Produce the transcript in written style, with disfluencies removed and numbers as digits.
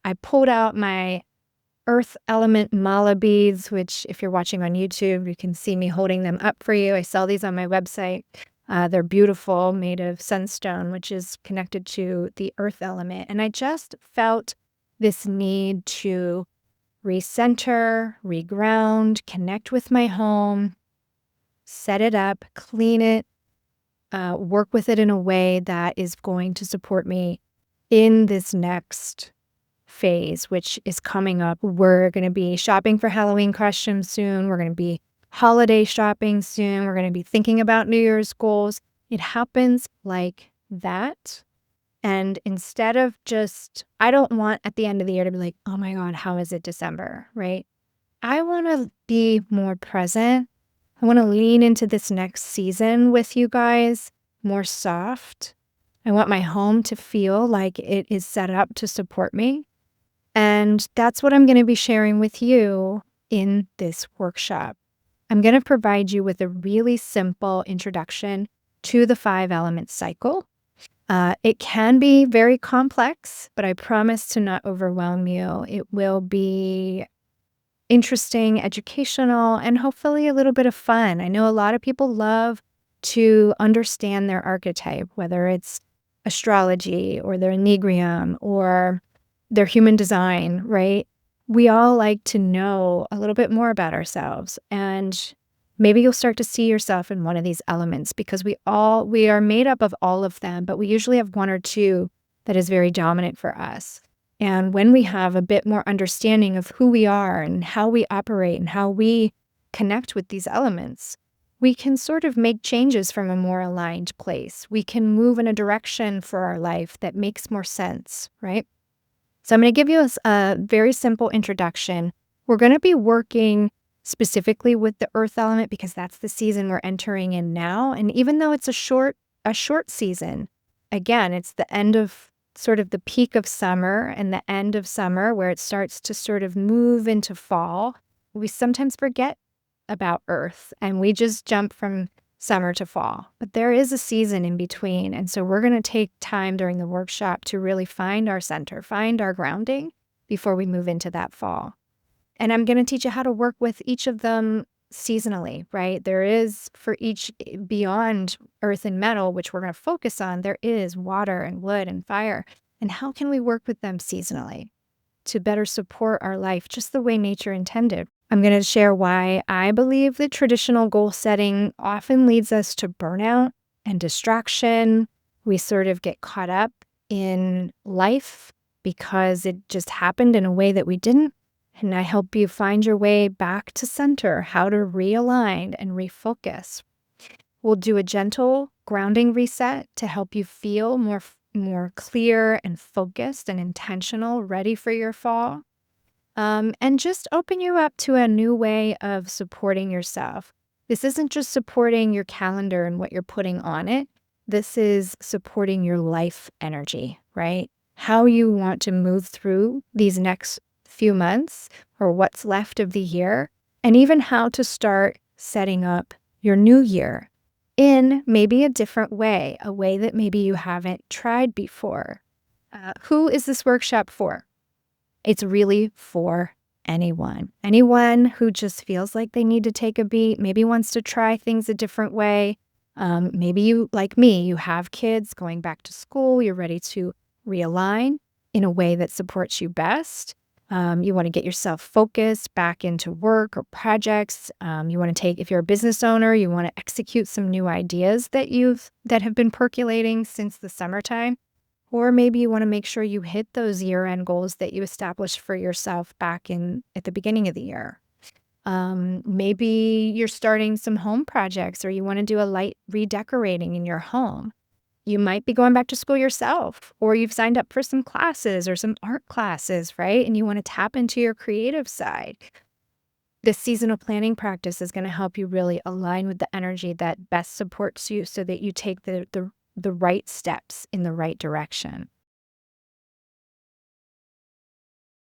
I pulled out my earth element mala beads, which if you're watching on YouTube, you can see me holding them up for you. I sell these on my website. They're beautiful, made of sunstone, which is connected to the earth element. And I just felt this need to recenter, reground, connect with my home, set it up, clean it, work with it in a way that is going to support me in this next phase, which is coming up. We're going to be shopping for Halloween costumes soon. We're going to be holiday shopping soon. We're going to be thinking about New Year's goals. It happens like that. And instead of just, I don't want at the end of the year to be like, oh my God, how is it December, right? I want to be more present. I want to lean into this next season with you guys more soft. I want my home to feel like it is set up to support me. And that's what I'm going to be sharing with you in this workshop. I'm going to provide you with a really simple introduction to the 5-element cycle. It can be very complex, but I promise to not overwhelm you. It will be interesting, educational, and hopefully a little bit of fun. I know a lot of people love to understand their archetype, whether it's astrology or their enneagram or their human design, right? We all like to know a little bit more about ourselves, and maybe you'll start to see yourself in one of these elements, because we are made up of all of them, but we usually have one or two that is very dominant for us. And when we have a bit more understanding of who we are and how we operate and how we connect with these elements, we can sort of make changes from a more aligned place. We can move in a direction for our life that makes more sense, right? So I'm going to give you a very simple introduction. We're going to be working specifically with the earth element because that's the season we're entering in now. And even though it's a short season, again, it's the end of sort of the peak of summer and the end of summer where it starts to sort of move into fall. We sometimes forget about earth and we just jump from summer to fall, but there is a season in between. And so we're going to take time during the workshop to really find our center, find our grounding before we move into that fall. And I'm going to teach you how to work with each of them seasonally, right? There is for each, beyond earth and metal, which we're going to focus on, there is water and wood and fire. And how can we work with them seasonally to better support our life just the way nature intended? I'm going to share why I believe that traditional goal setting often leads us to burnout and distraction. We sort of get caught up in life because it just happened in a way that we didn't. And I help you find your way back to center, how to realign and refocus. We'll do a gentle grounding reset to help you feel more clear and focused and intentional, ready for your fall. And just open you up to a new way of supporting yourself. This isn't just supporting your calendar and what you're putting on it. This is supporting your life energy, right? How you want to move through these next few months or what's left of the year, and even how to start setting up your new year in maybe a different way, a way that maybe you haven't tried before. Who is this workshop for? It's really for anyone who just feels like they need to take a beat, maybe wants to try things a different way. Maybe you, like me, you have kids going back to school, you're ready to realign in a way that supports you best. You want to get yourself focused back into work or projects. You want to take, if you're a business owner, you want to execute some new ideas that have been percolating since the summertime. Or maybe you want to make sure you hit those year-end goals that you established for yourself back at the beginning of the year. Maybe you're starting some home projects or you want to do a light redecorating in your home. You might be going back to school yourself, or you've signed up for some classes or some art classes, right? And you want to tap into your creative side. This seasonal planning practice is going to help you really align with the energy that best supports you so that you take the right steps in the right direction.